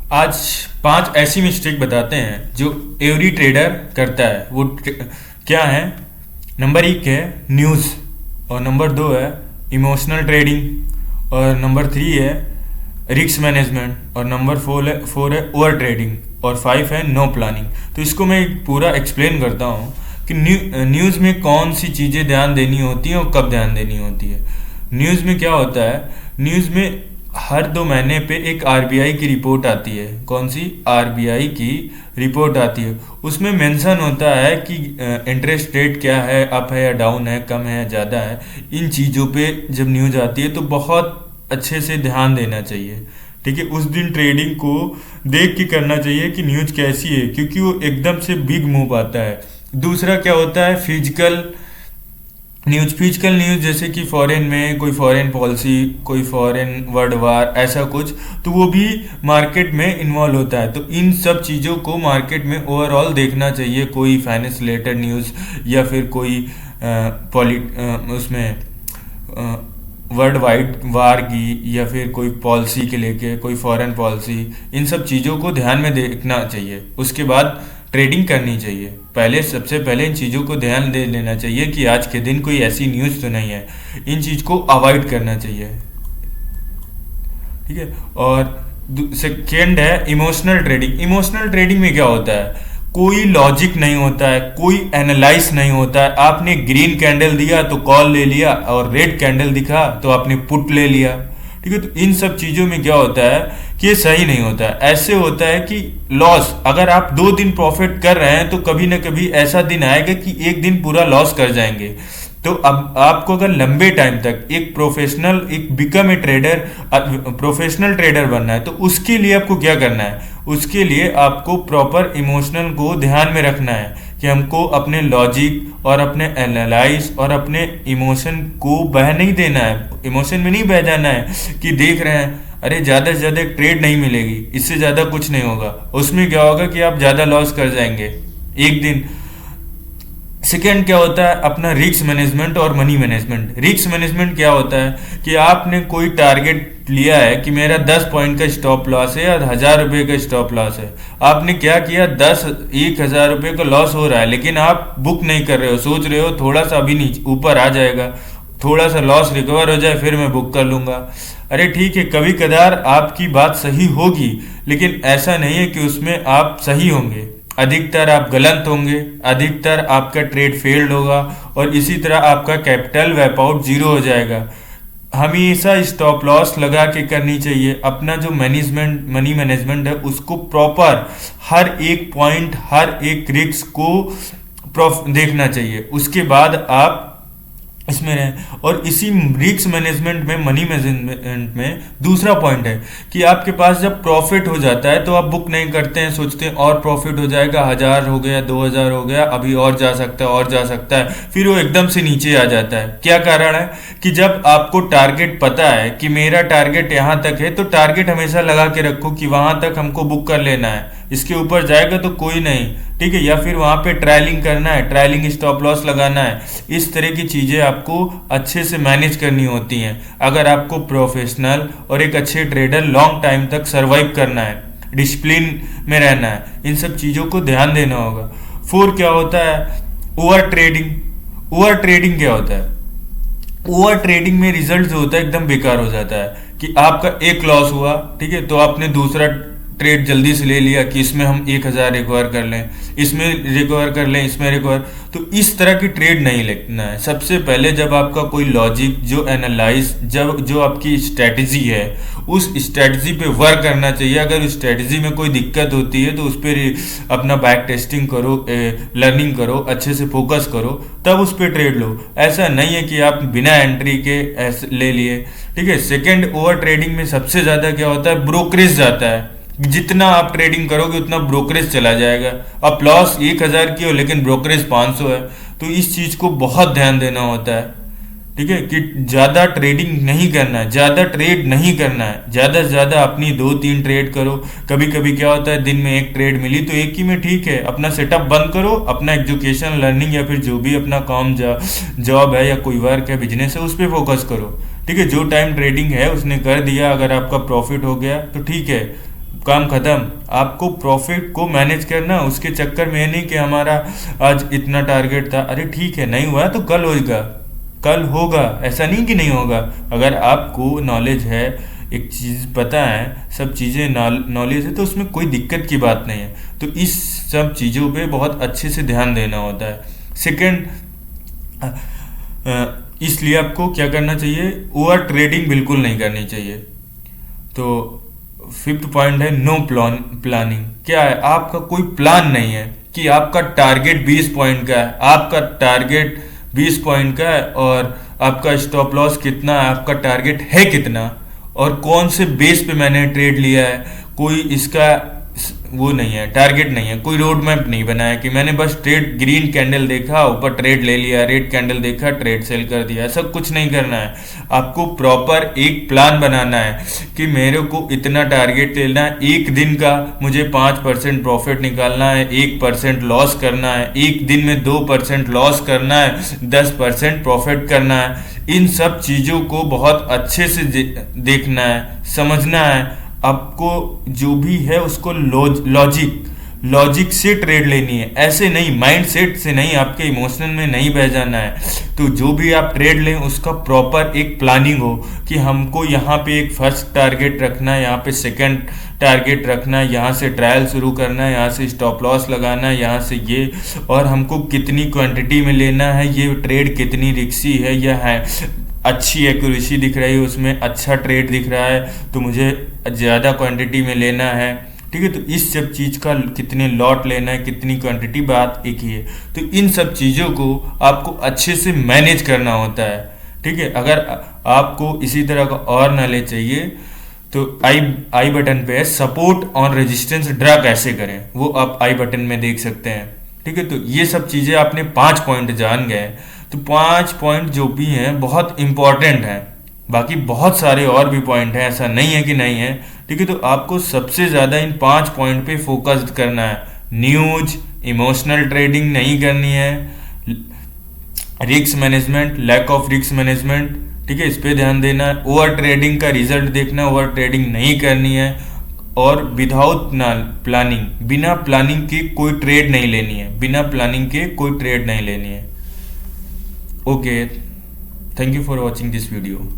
आज 5 ऐसी मिस्टेक बताते हैं जो एवरी ट्रेडर करता है। क्या है? नंबर 1 है न्यूज़, और नंबर 2 है इमोशनल ट्रेडिंग, और नंबर 3 है रिस्क मैनेजमेंट, और नंबर 4 है ओवर ट्रेडिंग, और 5 है नो प्लानिंग। तो इसको मैं पूरा एक्सप्लेन करता हूँ कि न्यूज़ में कौन सी चीज़ें ध्यान देनी होती हैं और कब ध्यान देनी होती है। न्यूज़ में क्या होता है? न्यूज़ में हर 2 महीने पे एक आरबीआई की रिपोर्ट आती है। कौन सी? आरबीआई की रिपोर्ट आती है। उसमें मेंशन होता है कि इंटरेस्ट रेट क्या है, अप है या डाउन है, कम है या ज़्यादा है। इन चीज़ों पे जब न्यूज़ आती है तो बहुत अच्छे से ध्यान देना चाहिए। ठीक है, उस दिन ट्रेडिंग को देख के करना चाहिए कि न्यूज़ कैसी है, क्योंकि वो एकदम से बिग मूव आता है। दूसरा क्या होता है? फिजिकल न्यूज़, जैसे कि फॉरेन में कोई फॉरेन पॉलिसी, कोई फॉरेन वर्ल्ड वार, ऐसा कुछ, तो वो भी मार्केट में इन्वॉल्व होता है। तो इन सब चीज़ों को मार्केट में ओवरऑल देखना चाहिए। कोई फाइनेंस रिलेटेड न्यूज़ या फिर कोई उसमें वर्ल्ड वाइड वार की, या फिर कोई पॉलिसी के लेके कोई फॉरेन पॉलिसी, इन सब चीज़ों को ध्यान में देखना चाहिए। उसके बाद ट्रेडिंग करनी चाहिए। सबसे पहले इन चीज़ों को ध्यान दे लेना चाहिए कि आज के दिन कोई ऐसी न्यूज़ तो नहीं है। इन चीज़ को अवॉइड करना चाहिए। ठीक है। और सेकेंड है इमोशनल ट्रेडिंग। इमोशनल ट्रेडिंग में क्या होता है? कोई लॉजिक नहीं होता है, कोई एनालाइज नहीं होता है। आपने ग्रीन कैंडल दिया तो कॉल ले लिया, और रेड कैंडल दिखा तो आपने पुट ले लिया। ठीक है। तो इन सब चीज़ों में क्या होता है कि ये सही नहीं होता है। ऐसे होता है कि लॉस, अगर आप 2 दिन प्रॉफिट कर रहे हैं तो कभी ना कभी ऐसा दिन आएगा कि एक दिन पूरा लॉस कर जाएंगे। तो अब आपको अगर लंबे टाइम तक become a trader, professional trader बनना है, तो उसके लिए आपको क्या करना है? उसके लिए आपको प्रॉपर इमोशनल को ध्यान में रखना है कि हमको अपने लॉजिक और अपने एनालाइज और अपने इमोशन को बह नहीं देना है। इमोशन में नहीं बह जाना है कि देख रहे हैं अरे ज़्यादा से ज़्यादा ट्रेड नहीं मिलेगी, इससे ज़्यादा कुछ नहीं होगा। उसमें क्या होगा कि आप ज़्यादा लॉस कर जाएंगे एक दिन। सेकेंड क्या होता है? अपना रिस्क मैनेजमेंट और मनी मैनेजमेंट। रिस्क मैनेजमेंट क्या होता है कि आपने कोई टारगेट लिया है कि मेरा 10 पॉइंट का स्टॉप लॉस है या 1000 रुपये का स्टॉप लॉस है। आपने क्या किया? 10,000 रुपये का लॉस हो रहा है, लेकिन आप बुक नहीं कर रहे हो। सोच रहे हो थोड़ा सा अभी नीचे ऊपर आ जाएगा, थोड़ा सा लॉस रिकवर हो जाए फिर मैं बुक कर लूँगा। अरे ठीक है, कभी कदार आपकी बात सही होगी, लेकिन ऐसा नहीं है कि उसमें आप सही होंगे। अधिकतर आप गलत होंगे, अधिकतर आपका ट्रेड फेल्ड होगा, और इसी तरह आपका कैपिटल वाइप आउट 0 हो जाएगा। हमेशा स्टॉप लॉस लगा के करनी चाहिए। अपना जो मनी मैनेजमेंट है उसको प्रॉपर हर एक पॉइंट, हर एक रिस्क को देखना चाहिए। उसके बाद आप इसमें रहें। और इसी रिस्क मैनेजमेंट में, मनी मैनेजमेंट में दूसरा पॉइंट है कि आपके पास जब प्रॉफिट हो जाता है तो आप बुक नहीं करते हैं, सोचते हैं और प्रॉफिट हो जाएगा, 1000 हो गया, 2000 हो गया, अभी और जा सकता है, और जा सकता है, फिर वो एकदम से नीचे आ जाता है। क्या कारण है? कि जब आपको टारगेट पता है कि मेरा टारगेट यहाँ तक है, तो टारगेट हमेशा लगा के रखो कि वहां तक हमको बुक कर लेना है, इसके ऊपर जाएगा तो कोई नहीं। ठीक है। या फिर वहां पे ट्रायलिंग करना है, ट्रायलिंग स्टॉप लॉस लगाना है। इस तरह की चीजें आपको अच्छे से मैनेज करनी होती हैं अगर आपको प्रोफेशनल और एक अच्छे ट्रेडर लॉन्ग टाइम तक सरवाइव करना है, डिसिप्लिन में रहना है। इन सब चीजों को ध्यान देना होगा। 4 क्या होता है? Over trading. ओवर ट्रेडिंग क्या होता है? ओवर ट्रेडिंग में रिजल्ट जो होता है एकदम बेकार हो जाता है कि आपका एक लॉस हुआ, ठीक है, तो आपने दूसरा ट्रेड जल्दी से ले लिया कि इसमें हम 1000 रिकवर कर लें, इसमें रिकवर कर लें, इसमें रिकवर। तो इस तरह की ट्रेड नहीं लेना है। सबसे पहले जब आपका कोई लॉजिक, जो एनालाइज, जो आपकी स्ट्रेटजी है, उस स्ट्रेटजी पे वर्क करना चाहिए। अगर उस स्ट्रेटजी में कोई दिक्कत होती है तो उस पर अपना बैक टेस्टिंग करो, लर्निंग करो, अच्छे से फोकस करो, तब उस पर ट्रेड लो। ऐसा नहीं है कि आप बिना एंट्री के ऐसे ले लिए। ठीक है। सेकेंड, ओवर ट्रेडिंग में सबसे ज़्यादा क्या होता है? ब्रोकरेज जाता है। जितना आप ट्रेडिंग करोगे उतना ब्रोकरेज चला जाएगा। अब लॉस 1000 की हो लेकिन ब्रोकरेज 500 है, तो इस चीज को बहुत ध्यान देना होता है। ठीक है, कि ज्यादा ट्रेडिंग नहीं करना है, ज्यादा ट्रेड नहीं करना है। ज्यादा से ज्यादा अपनी 2-3 ट्रेड करो। कभी कभी क्या होता है, दिन में एक ट्रेड मिली तो एक ही में ठीक है, अपना सेटअप बंद करो, अपना एजुकेशन, लर्निंग या फिर जो भी अपना काम, जॉब है या कोई वर्क है, बिजनेस है, उस पर फोकस करो। ठीक है। जो टाइम ट्रेडिंग है उसने कर दिया, अगर आपका प्रॉफिट हो गया तो ठीक है, काम खत्म। आपको प्रॉफिट को मैनेज करना, उसके चक्कर में नहीं कि हमारा आज इतना टारगेट था, अरे ठीक है नहीं हुआ तो कल होगा, कल होगा, ऐसा नहीं कि नहीं होगा। अगर आपको नॉलेज है, एक चीज़ पता है, सब चीज़ें नॉलेज है, तो उसमें कोई दिक्कत की बात नहीं है। तो इस सब चीज़ों पे बहुत अच्छे से ध्यान देना होता है। सेकंड, इसलिए आपको क्या करना चाहिए, ओवर ट्रेडिंग बिल्कुल नहीं करनी चाहिए। तो फिफ्थ पॉइंट है नो प्लानिंग। क्या है, आपका कोई प्लान नहीं है कि आपका टारगेट 20 पॉइंट का है, आपका टारगेट 20 पॉइंट का है और आपका स्टॉप लॉस कितना है, आपका टारगेट है कितना और कौन से बेस पे मैंने ट्रेड लिया है, कोई इसका वो नहीं है, टारगेट नहीं है, कोई रोड मैप नहीं बनाया कि मैंने बस ट्रेड ग्रीन कैंडल देखा ऊपर ट्रेड ले लिया, रेड कैंडल देखा ट्रेड सेल कर दिया। ऐसा कुछ नहीं करना है। आपको प्रॉपर एक प्लान बनाना है कि मेरे को इतना टारगेट लेना है, एक दिन का मुझे 5% प्रॉफिट निकालना है, 1% लॉस करना है, एक दिन में 2% लॉस करना है, 10% प्रॉफिट करना है। इन सब चीज़ों को बहुत अच्छे से देखना है, समझना है। आपको जो भी है उसको लॉजिक से ट्रेड लेनी है, ऐसे नहीं माइंड सेट से नहीं, आपके इमोशनल में नहीं बह जाना है। तो जो भी आप ट्रेड लें उसका प्रॉपर एक प्लानिंग हो कि हमको यहाँ पे एक फर्स्ट टारगेट रखना है, यहाँ पे सेकंड टारगेट रखना है, यहाँ से ट्रायल शुरू करना है, यहाँ से स्टॉप लॉस लगाना है, यहाँ से ये, और हमको कितनी क्वांटिटी में लेना है, ये ट्रेड कितनी रिस्की है या है, अच्छी एक्यूरेसी दिख रही है उसमें, अच्छा ट्रेड दिख रहा है तो मुझे ज़्यादा क्वांटिटी में लेना है। ठीक है, तो इस सब चीज़ का कितने लॉट लेना है, कितनी क्वांटिटी, बात एक ही है। तो इन सब चीज़ों को आपको अच्छे से मैनेज करना होता है। ठीक है, अगर आपको इसी तरह का और नॉलेज चाहिए तो आई बटन पे है सपोर्ट ऑन रेजिस्टेंस ड्रा कैसे करें, वो आप आई बटन में देख सकते हैं। ठीक है, तो ये सब चीज़ें आपने 5 पॉइंट जान गए। तो 5 पॉइंट जो भी हैं बहुत इंपॉर्टेंट हैं, बाकी बहुत सारे और भी पॉइंट हैं, ऐसा नहीं है कि नहीं है। ठीक है, तो आपको सबसे ज़्यादा इन 5 पॉइंट पे फोकस करना है। न्यूज, इमोशनल ट्रेडिंग नहीं करनी है, risk management, lack of risk management, ठीक है, इस पे ध्यान देना है। ओवर ट्रेडिंग का रिजल्ट देखना, ओवर ट्रेडिंग नहीं करनी है, और विदाउट प्लानिंग, बिना प्लानिंग के कोई ट्रेड नहीं लेनी है, बिना प्लानिंग के कोई ट्रेड नहीं लेनी है। Okay, thank you for watching this video.